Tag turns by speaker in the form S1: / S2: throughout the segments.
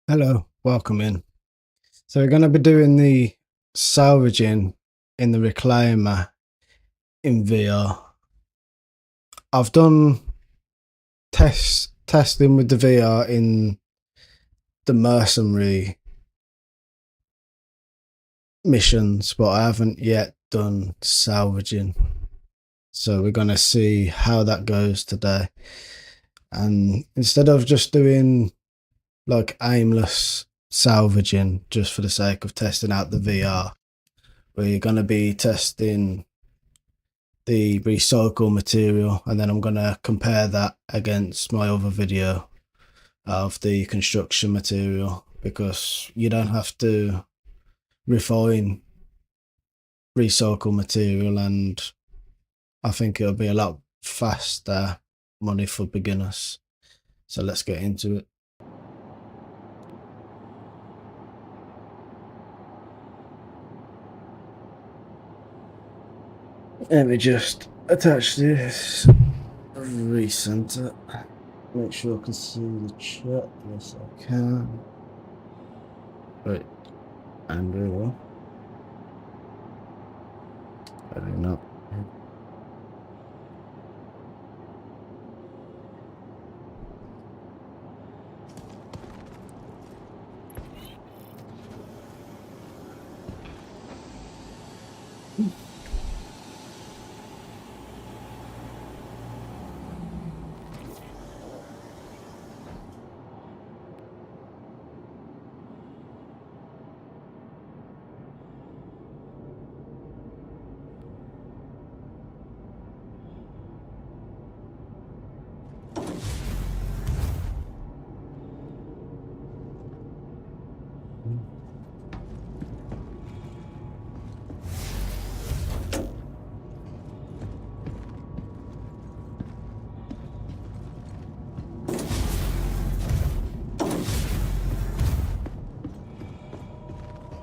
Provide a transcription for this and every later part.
S1: Hello, welcome in. So we're going to be doing the salvaging in the reclaimer in VR. I've done testing with the VR in the mercenary missions, but I haven't yet done salvaging. So we're going to see how that goes today. And instead of just doing like aimless salvaging just for the sake of testing out the VR, we're going to be testing the recycle material, and then I'm going to compare that against my other video of the construction material, because you don't have to refine recycle material, and I think it'll be a lot faster money for beginners. So let's get into it. Let me just attach this, recenter, make sure I can see the chat. Yes, I can. Right, Andrew. I don't know.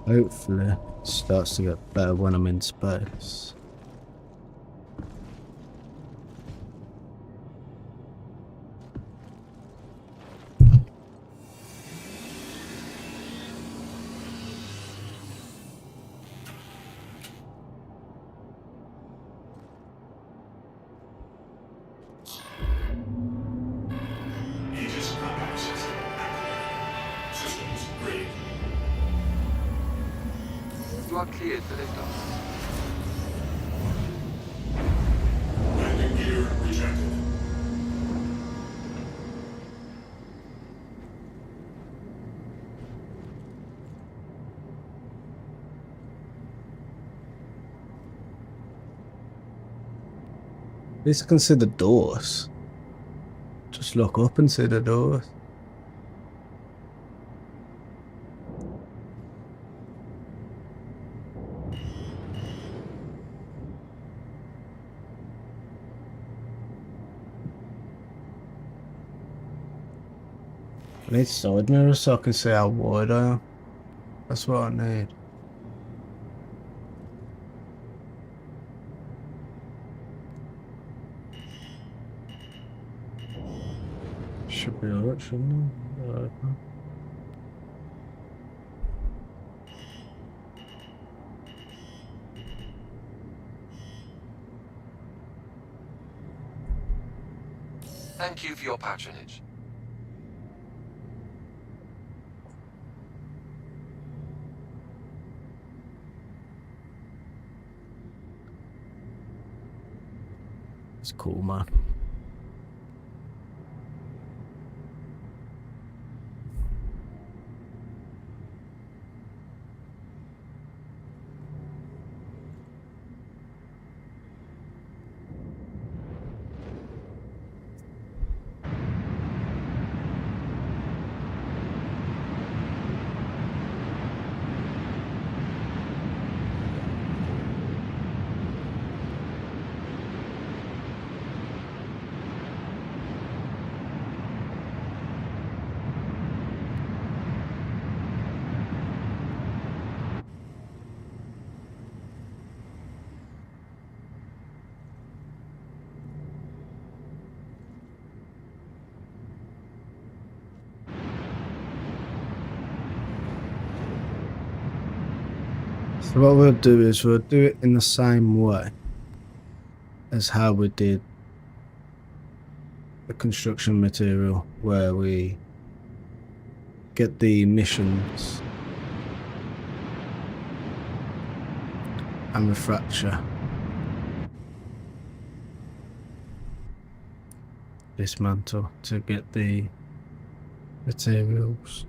S1: Hopefully it starts to get better when I'm in space.
S2: You are cleared for liftoff.
S3: Landing gear rejected.
S1: At least I can see the doors. Just look up and see the doors. I need side mirrors so I can see how wide I am. That's what I need. Should be alright, shouldn't it? Alright.
S2: Thank you for your patronage.
S1: It's cool, man. So what we'll do is we'll do it in the same way as how we did the construction material, where we get the emissions and refracture. Dismantle to get the materials.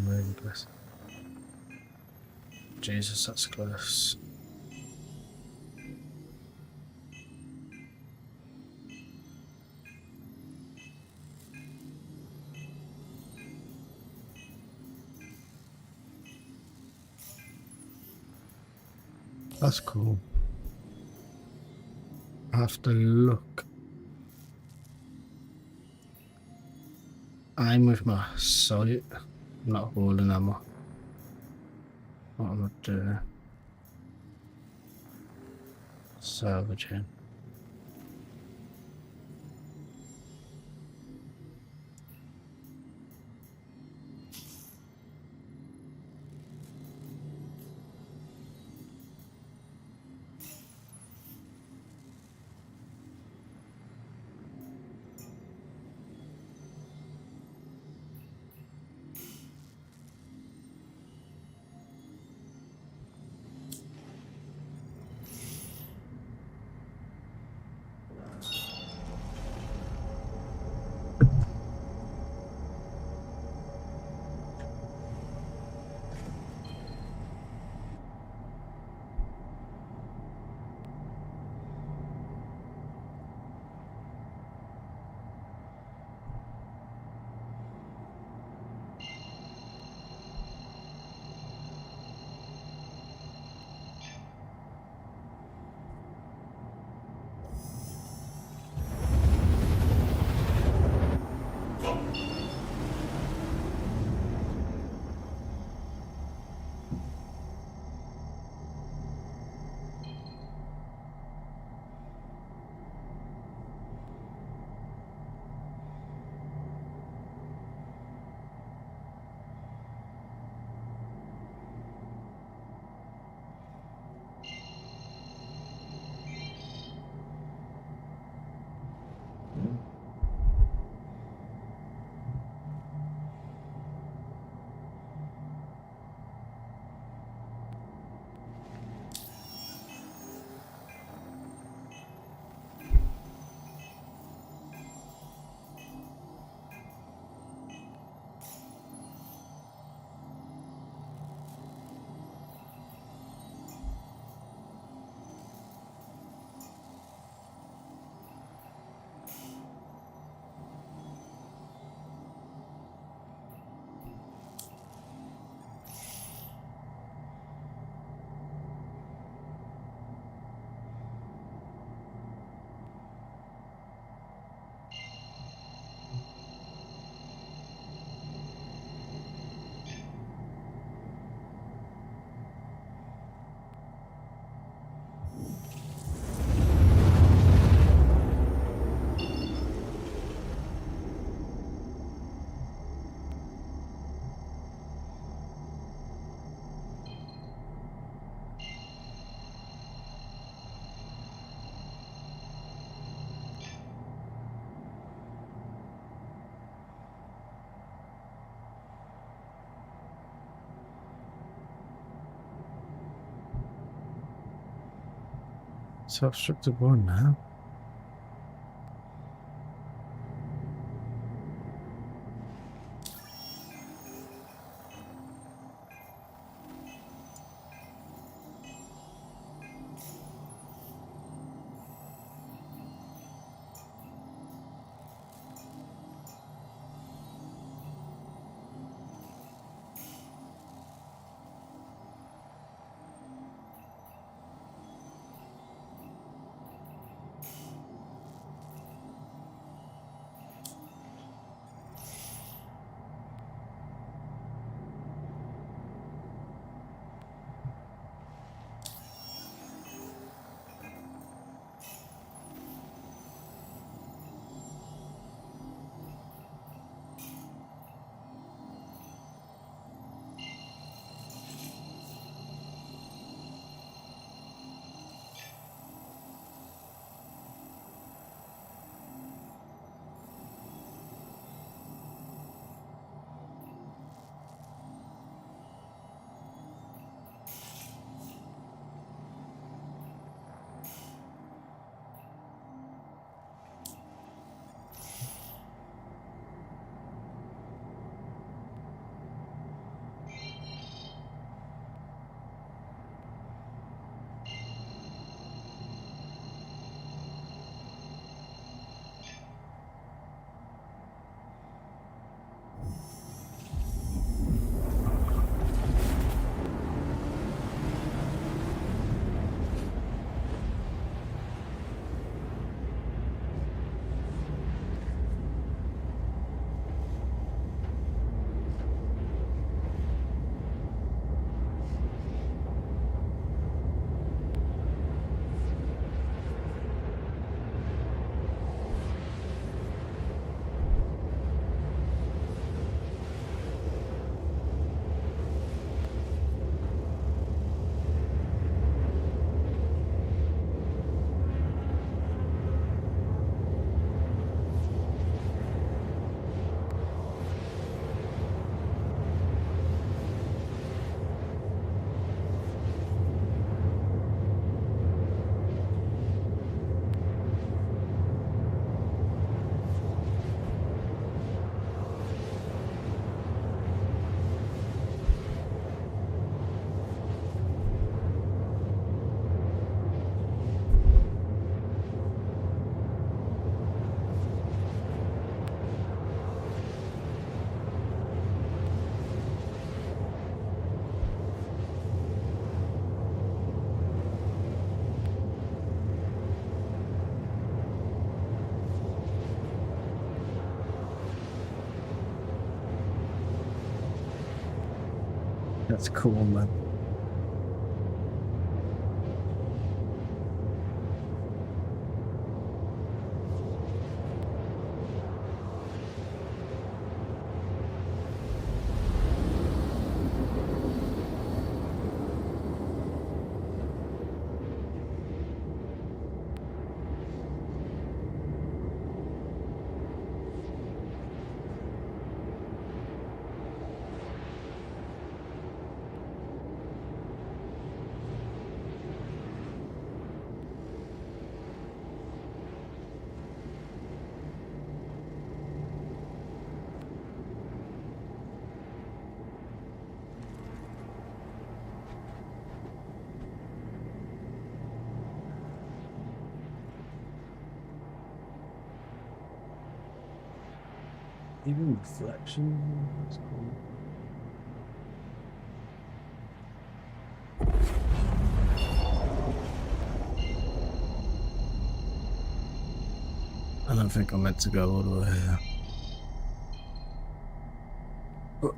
S1: Really close. Jesus, that's close. That's cool. I have to look. I'm with my sight, not holding ammo. What am I doing? Salvaging. So obstructed one now. That's cool, man. Even reflection, that's cool. I don't think I'm meant to go all the way here. But,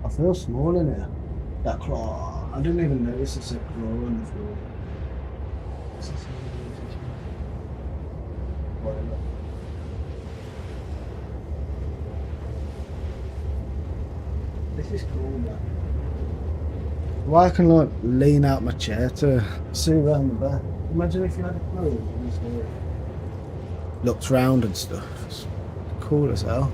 S1: I feel small in here. That claw. I didn't even notice it's a claw on the floor. Whatever. This is cool, man. Why I can like lean out my chair to see around the back. Imagine if you had a claw and just looked round and stuff. It's cool as hell.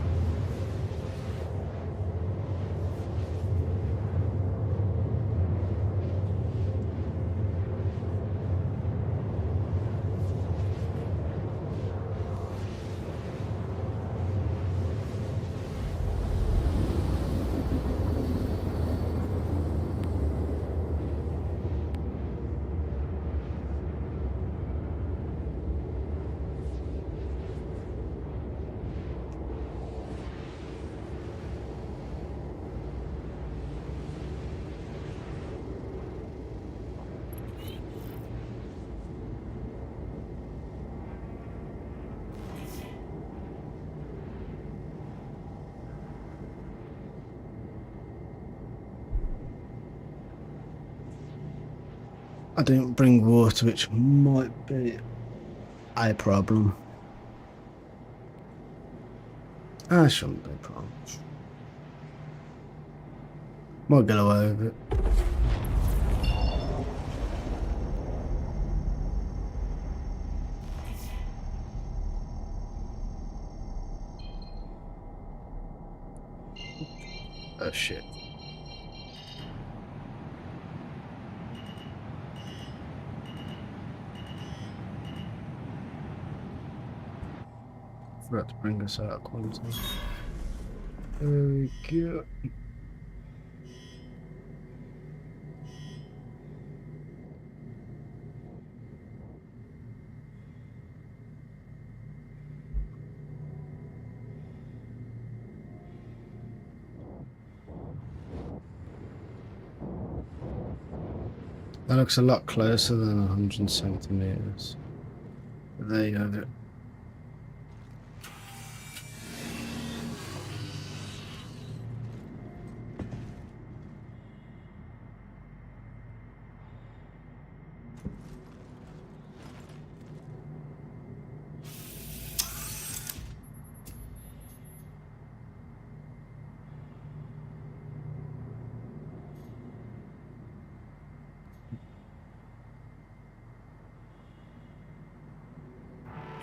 S1: I didn't bring water, which might be a problem. I shouldn't be a problem. Might get away with it. Oh shit. Forgot to bring us out of quantum. There we go. That looks a lot closer than 170 meters. But there you have it.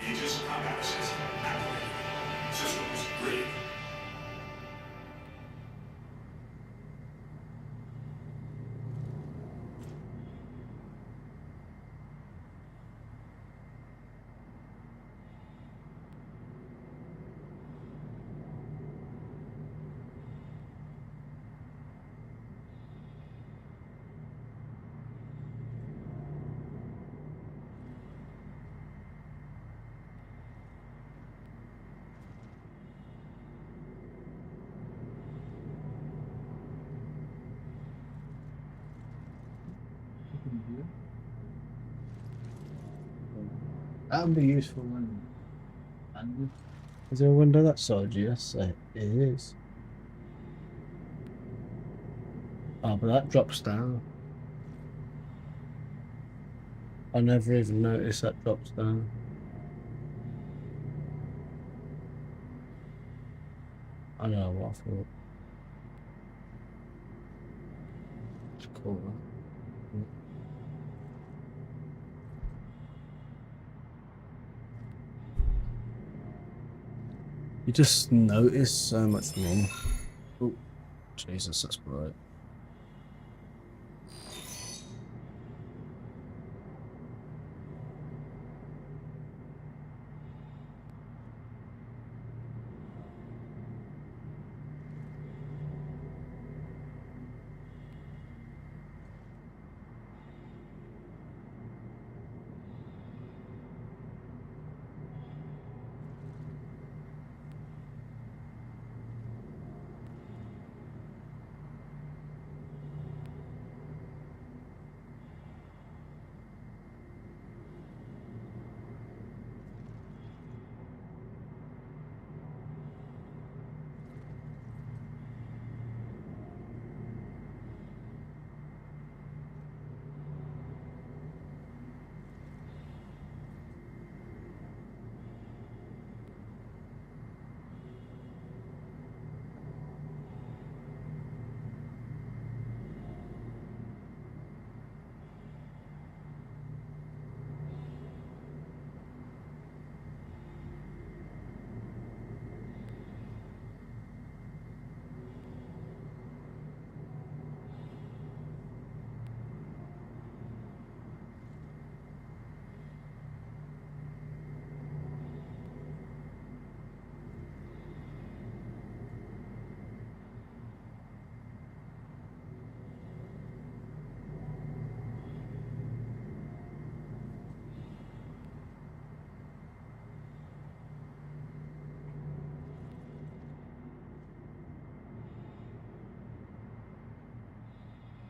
S3: Aegis combat assist activated. Systems green.
S1: That would be useful when. Is there a window that side? Yes, it is. Oh, but that drops down. I never even noticed that drops down. I know what I thought. It's cool. You just notice so much more. Oh, Jesus, that's bright.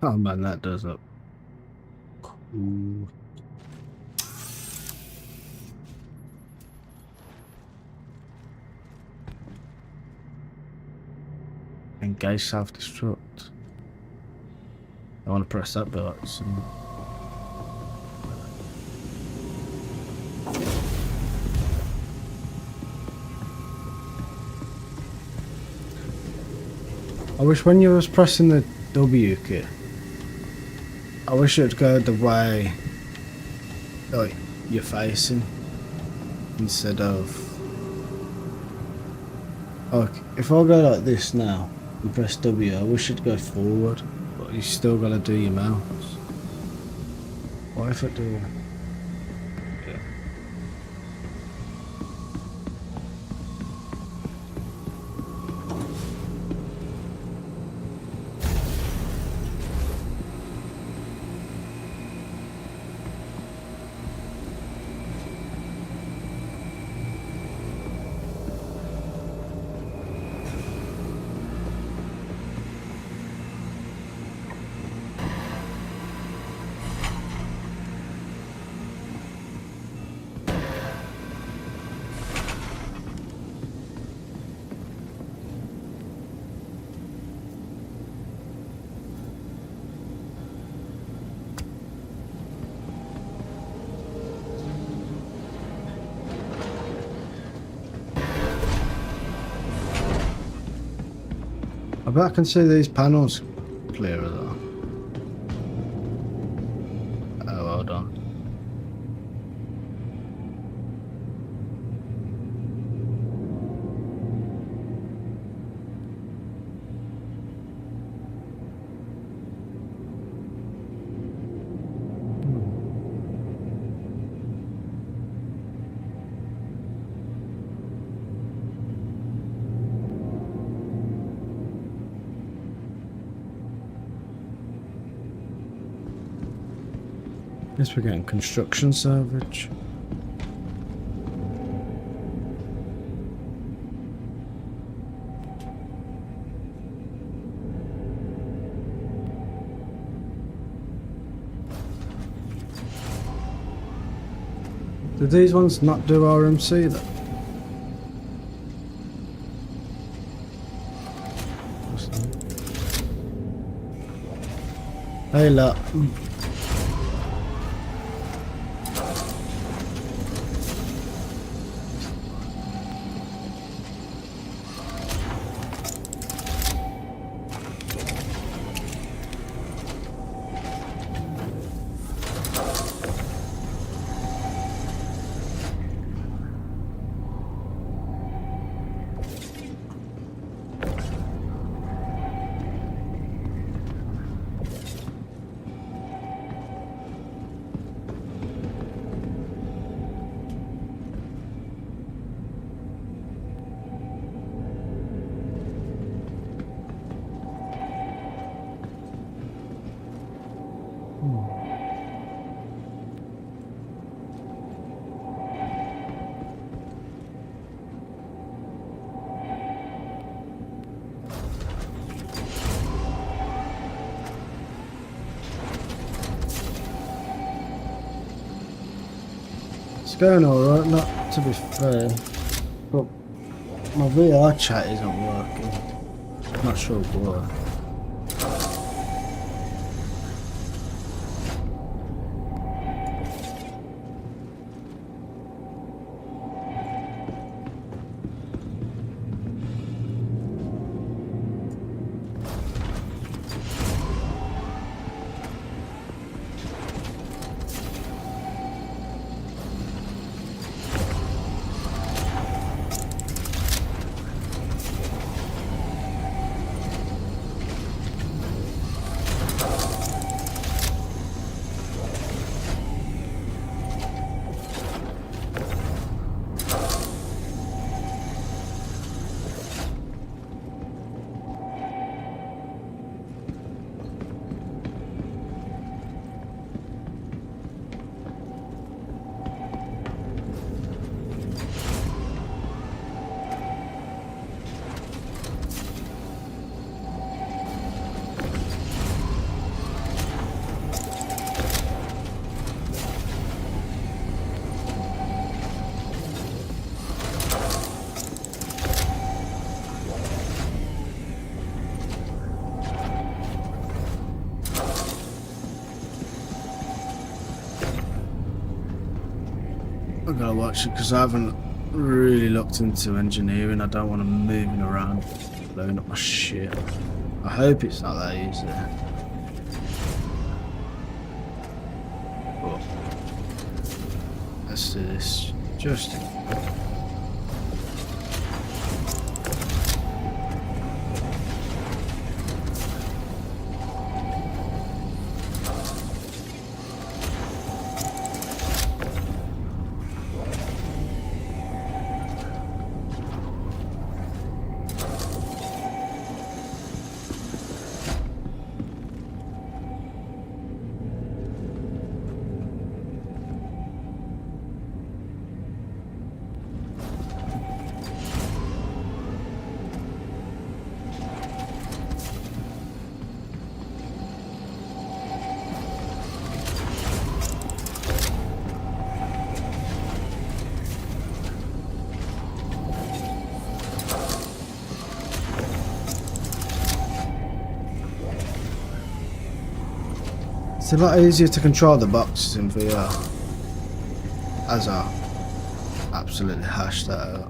S1: Oh man, that does look cool. Engage self-destruct. I want to press that button. I wish when you was pressing the W key, I wish it would go the way like you're facing instead of. Like if I go like this now and press W, I wish it'd go forward, but you still gotta do your mouse. What if it do? Yeah. I bet I can see these panels clearer though. Oh, well done. Guess we're getting construction salvage. Do these ones not do RMC though? What's that? Hey look. It's going alright, not to be fair, but my VR chat isn't working. Not sure why. I'm gonna watch it because I haven't really looked into engineering. I don't want to moving around, blowing up my shit. I hope it's not that easy. But let's do this just. It's a lot easier to control the boxes in VR, as I absolutely hashed that out.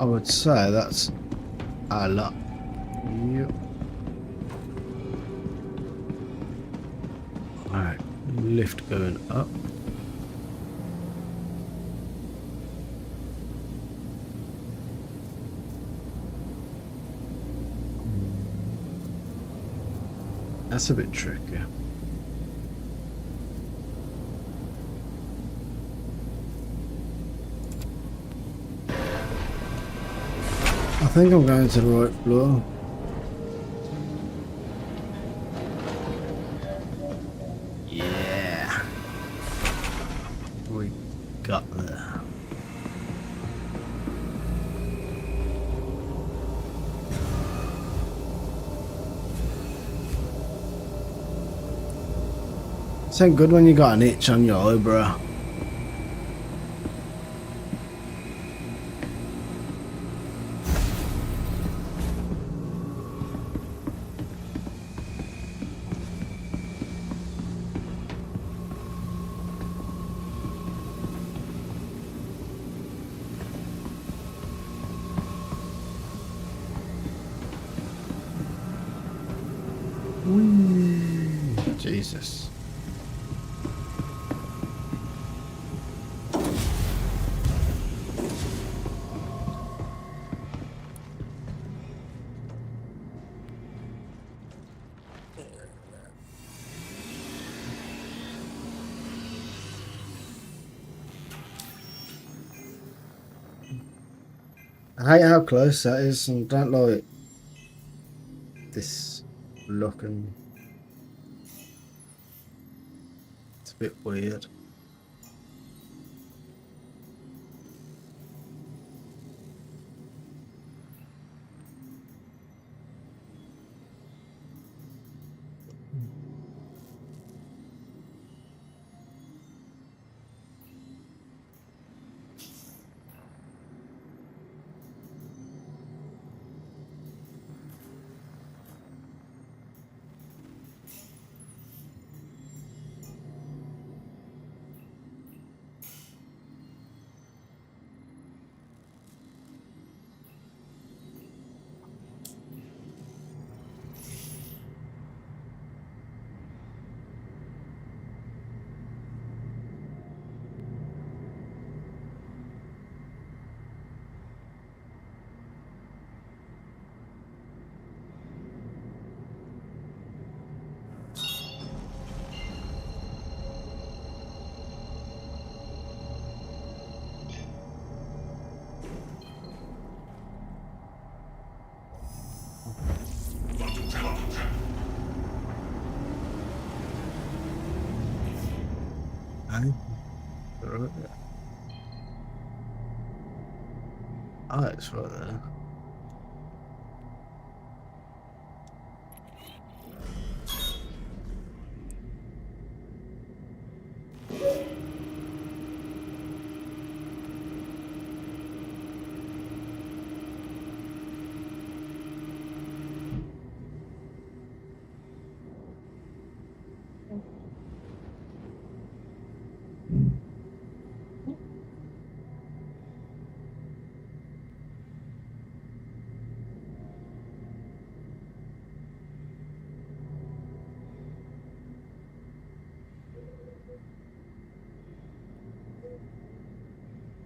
S1: I would say that's a lot. Yep. Alright, lift going up. That's a bit tricky. think I'm going to the right floor. Yeah. We got there. This ain't good when you got an itch on your eyebrow. Jesus. I hate how close that is, and don't like this looking. It's a bit weird. Oh, it's right there.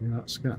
S1: Yeah, that's good.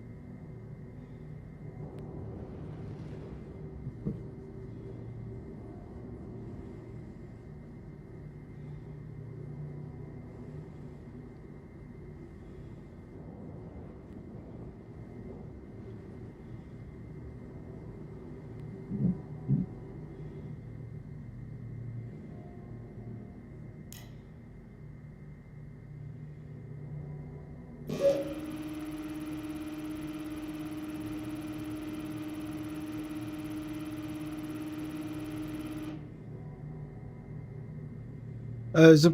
S1: It's a,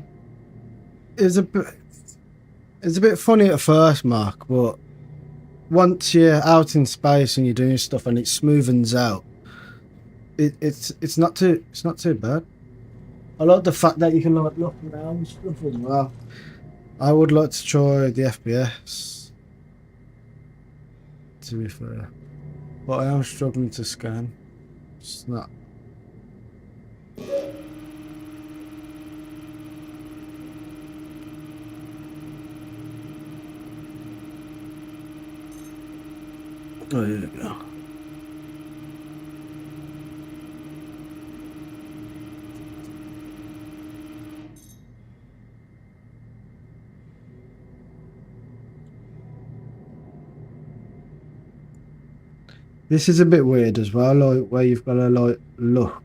S1: it's a bit, it's a bit funny at first, Mark, but once you're out in space and you're doing stuff and it smoothens out, it's not too bad. I like the fact that you can like look around and stuff as well. I would like to try the FPS, to be fair, but I am struggling to scan. It's not. Oh, here we go. This is a bit weird as well, like where you've got to like look.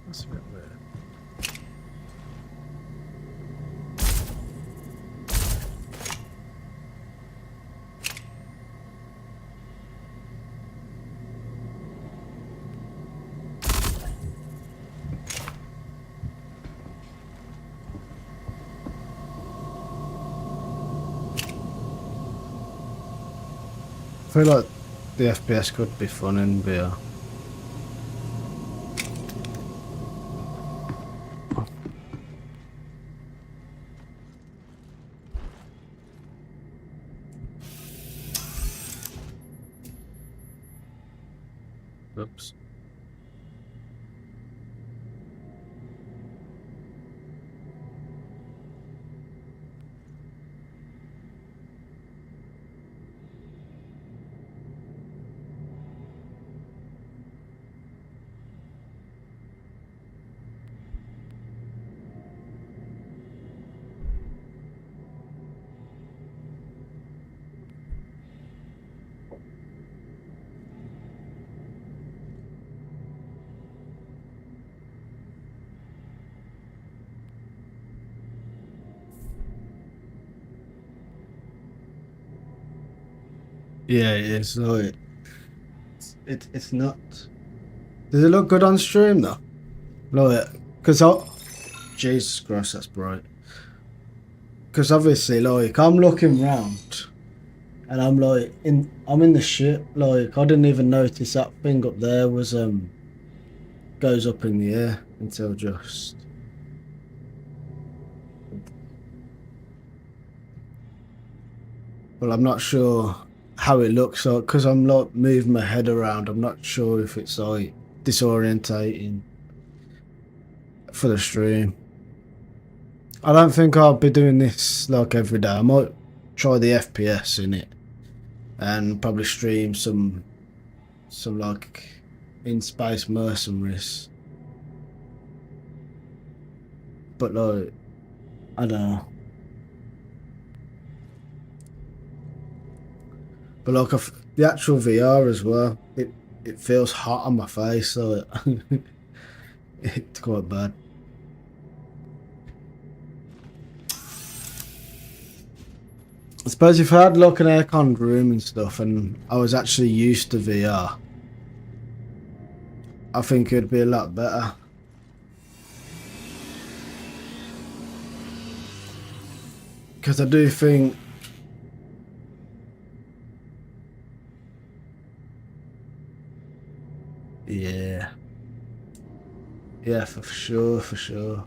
S1: That's a bit weird. I feel like the FPS could be fun in VR. Oops. Yeah, it's like it's not. Does it look good on stream though? Like, because Jesus Christ, that's bright. Because obviously, like, I'm looking round and I'm like, I'm in the ship. Like, I didn't even notice that thing up there was goes up in the air until just. Well, I'm not sure how it looks like because I'm like moving my head around. I'm not sure if it's like disorientating for the stream. I don't think I'll be doing this like every day. I might try the FPS in it and probably stream some like in space mercenaries. But like I don't know. But like the actual VR as well, it feels hot on my face, so it's quite bad. I suppose if I had like an aircon room and stuff, and I was actually used to VR, I think it'd be a lot better. Because I do think, yeah, yeah, for sure, for sure.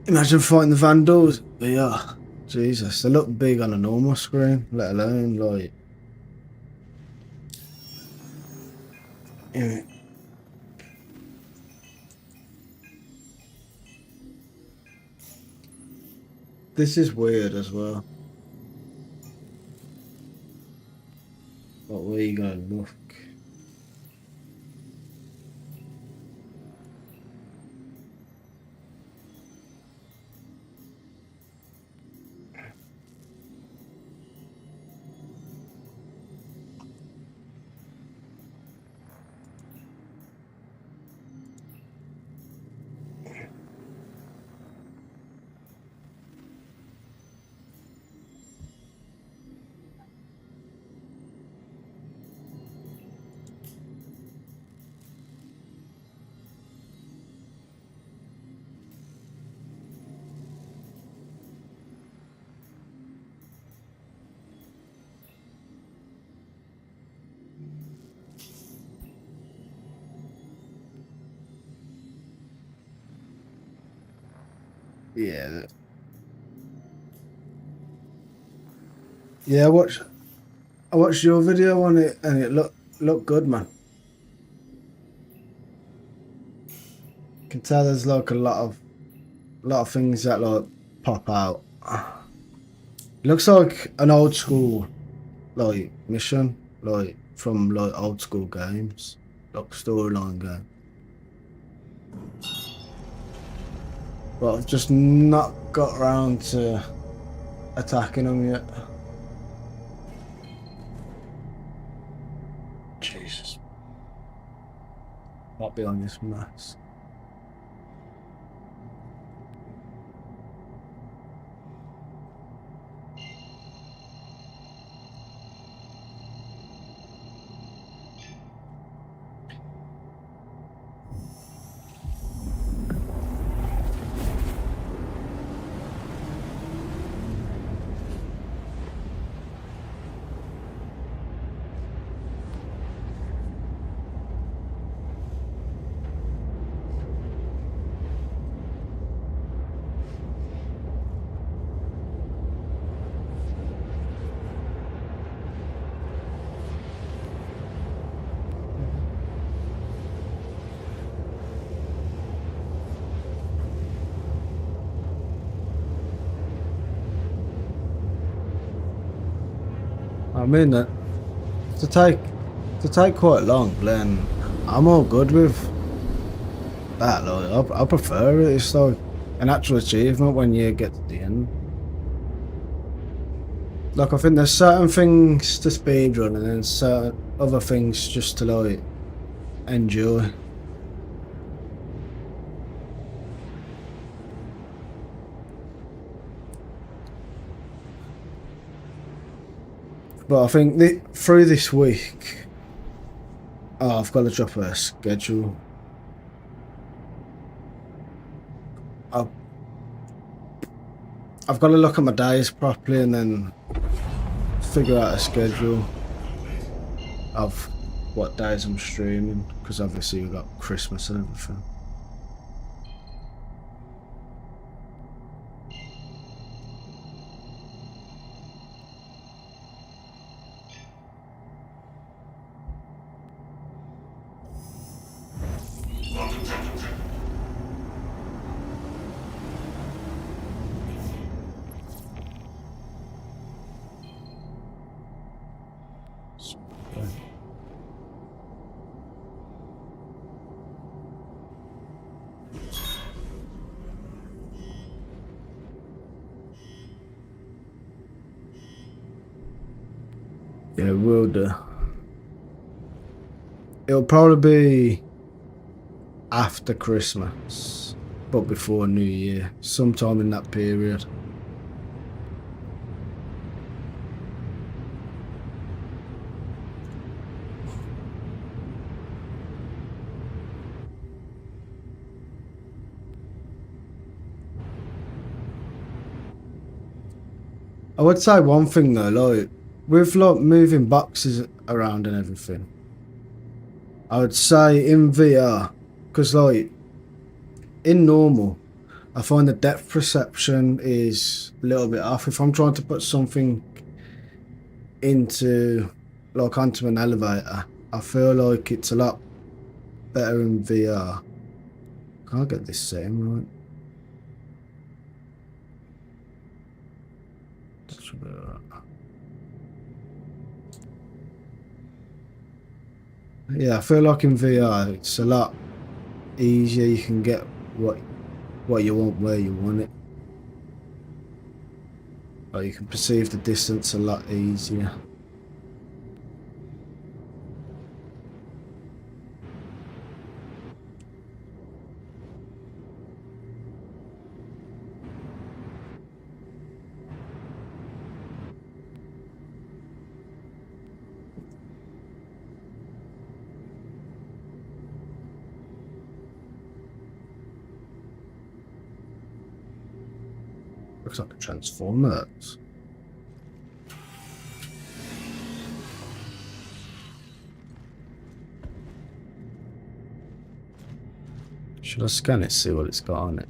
S1: Imagine fighting the Vandals. Yeah, Jesus, they look big on a normal screen, let alone like. Yeah. This is weird as well. But where you gonna look? Yeah. Yeah, I watched your video on it and it looked good, man. You can tell there's like a lot of things that like pop out. It looks like an old school like mission, like from like old school games, like storyline game. But I've just not got around to attacking them yet. Jesus. Might be on this mess. I mean that to take quite long, then I'm all good with that. Like I prefer it. It's like an actual achievement when you get to the end. Like I think there's certain things to speedrun and then certain other things just to like enjoy. But I think through this week, I've got to drop a schedule. I've got to look at my days properly and then figure out a schedule of what days I'm streaming, because obviously we've got Christmas and everything. Yeah, will do. It'll probably be after Christmas, but before New Year, sometime in that period. I would say one thing though, like with like moving boxes around and everything, I would say in VR, because like in normal, I find the depth perception is a little bit off. If I'm trying to put something into like onto an elevator, I feel like it's a lot better in VR. Can't get this setting right. That should be alright. Yeah, I feel like in VR it's a lot easier. You can get what you want where you want it. Or you can perceive the distance a lot easier. Looks like a Transformers. Should I scan it, see what it's got on it?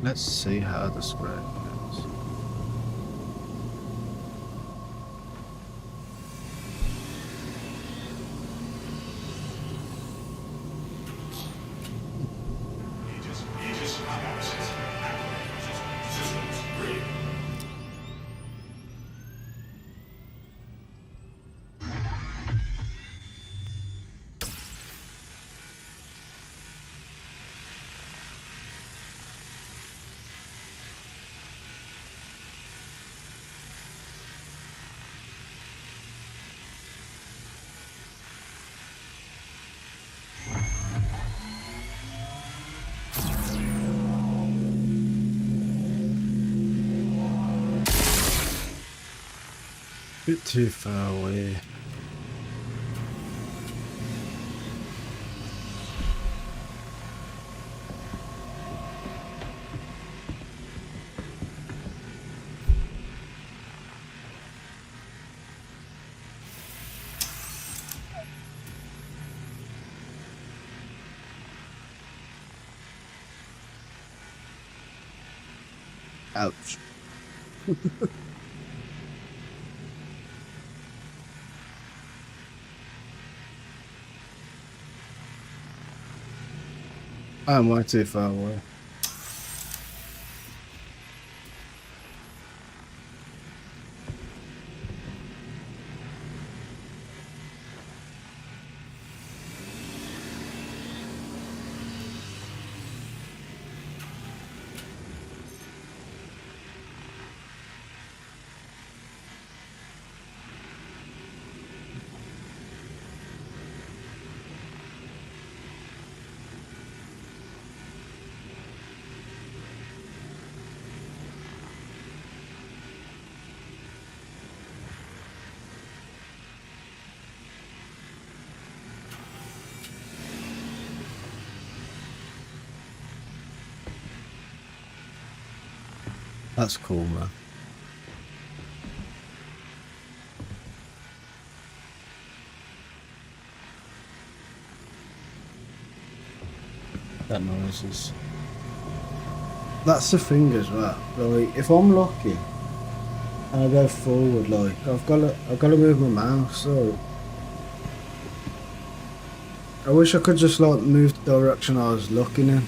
S1: Let's see how the square goes.
S3: Aegis combat system activated. Systems green.
S1: Bit too far away. Ouch. I'm way too far away. That's cool, man. That noises. That's the thing as well. Like, if I'm lucky and I go forward, like I've got to move my mouse. So I wish I could just like move the direction I was looking in.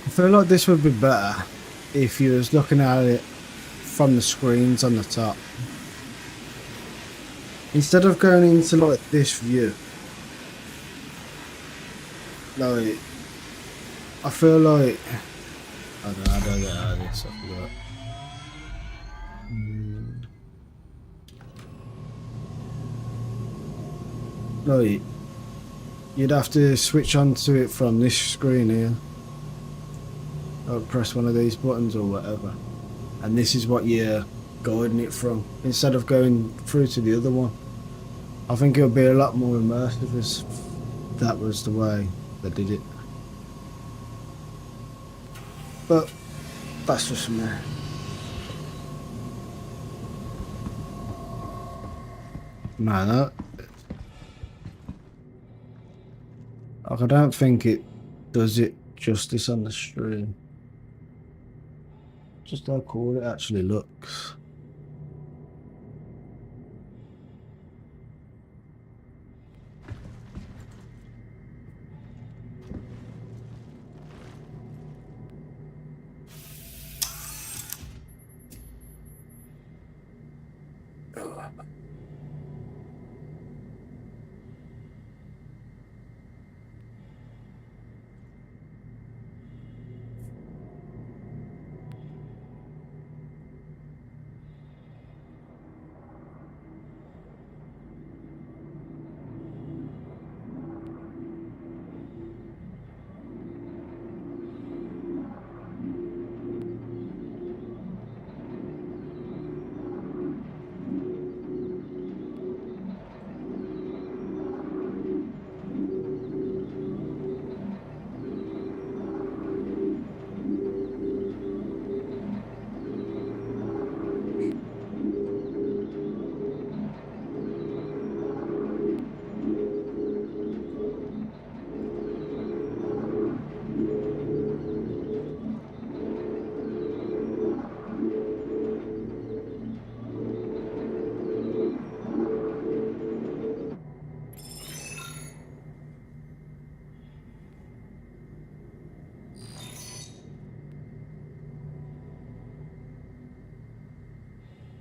S1: I feel like this would be better if you was looking at it from the screens on the top. Instead of going into like this view. Like, I feel like I don't get out of this, I forgot. Like, you'd have to switch onto it from this screen here. Or press one of these buttons or whatever. And this is what you're guiding it from, instead of going through to the other one. I think it would be a lot more immersive if that was the way they did it. But that's just me. Man, I don't think it does it justice on the stream. Just how cool it actually looks.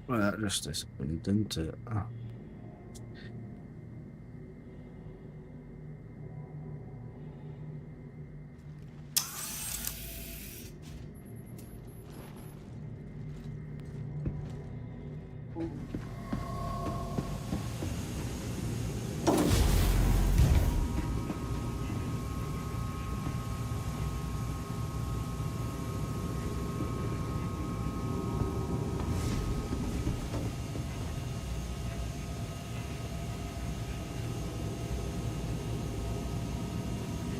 S1: Well, that just disappeared, didn't it? Oh.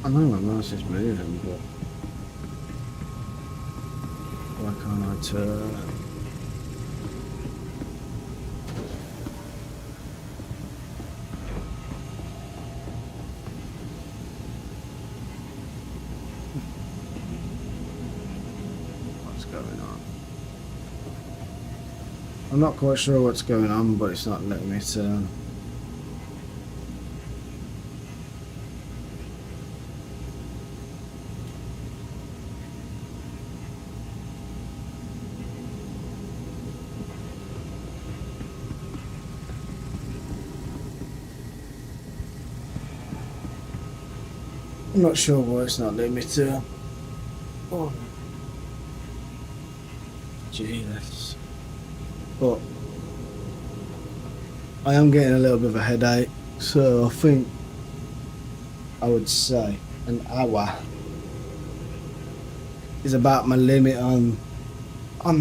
S1: I know my mouse is moving, but why can't I turn it? What's going on? I'm not quite sure what's going on, but it's not letting me turn. I'm not sure why it's not letting me turn. Oh, Jesus. But I am getting a little bit of a headache, so I think I would say an hour is about my limit on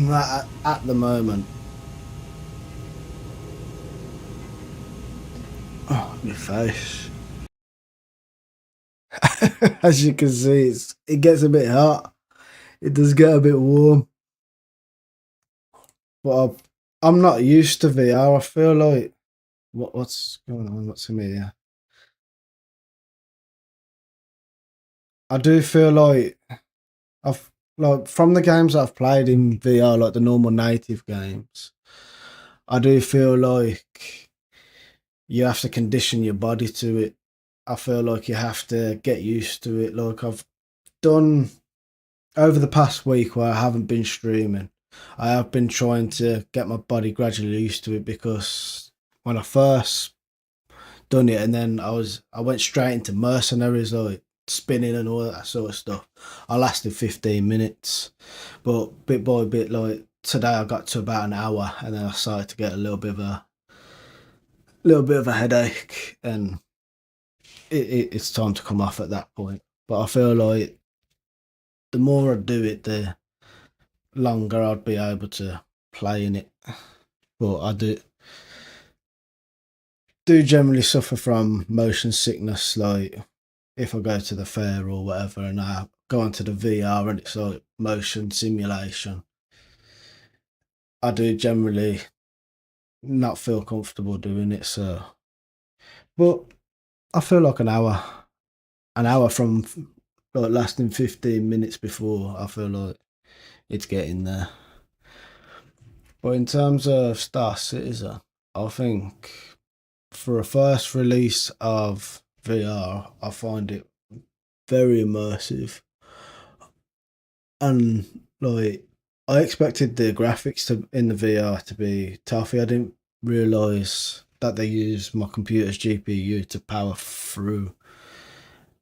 S1: that at the moment. Oh, my face. As you can see, it gets a bit hot. It does get a bit warm. But I'm not used to VR. I feel like what's going on? What's in here? I do feel like I've like from the games I've played in VR, like the normal native games, I do feel like you have to condition your body to it. I feel like you have to get used to it. Like I've done over the past week where I haven't been streaming, I have been trying to get my body gradually used to it, because when I first done it and then I went straight into mercenaries, like spinning and all that sort of stuff, I lasted 15 minutes, but bit by bit, like today I got to about an hour and then I started to get a little bit of a headache, and it's time to come off at that point. But I feel like the more I do it, the longer I'd be able to play in it. But I do generally suffer from motion sickness, like if I go to the fair or whatever and I go onto the VR and it's like motion simulation, I do generally not feel comfortable doing it. So, but I feel like an hour from like lasting 15 minutes before. I feel like it's getting there. But in terms of Star Citizen, I think for a first release of VR, I find it very immersive. And like I expected the graphics to in the VR to be toughy. I didn't realise that they use my computer's GPU to power through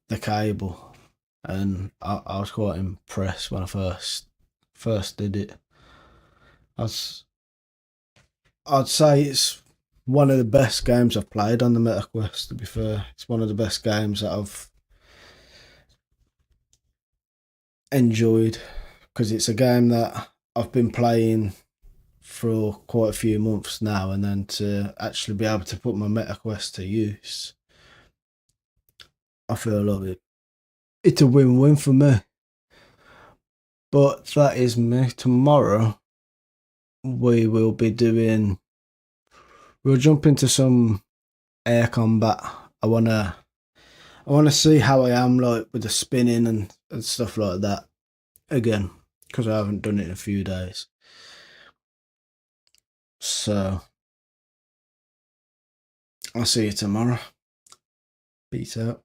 S1: the cable. And I was quite impressed when I first did it. I was I'd say it's one of the best games I've played on the MetaQuest. To be fair, it's one of the best games that I've enjoyed because it's a game that I've been playing for quite a few months now, and then to actually be able to put my MetaQuest to use, I feel like it's a win-win for me. But that is me. Tomorrow we will be doing. We'll jump into some air combat. I wanna see how I am like with the spinning and stuff like that again because I haven't done it in a few days. So I'll see you tomorrow. Peace out.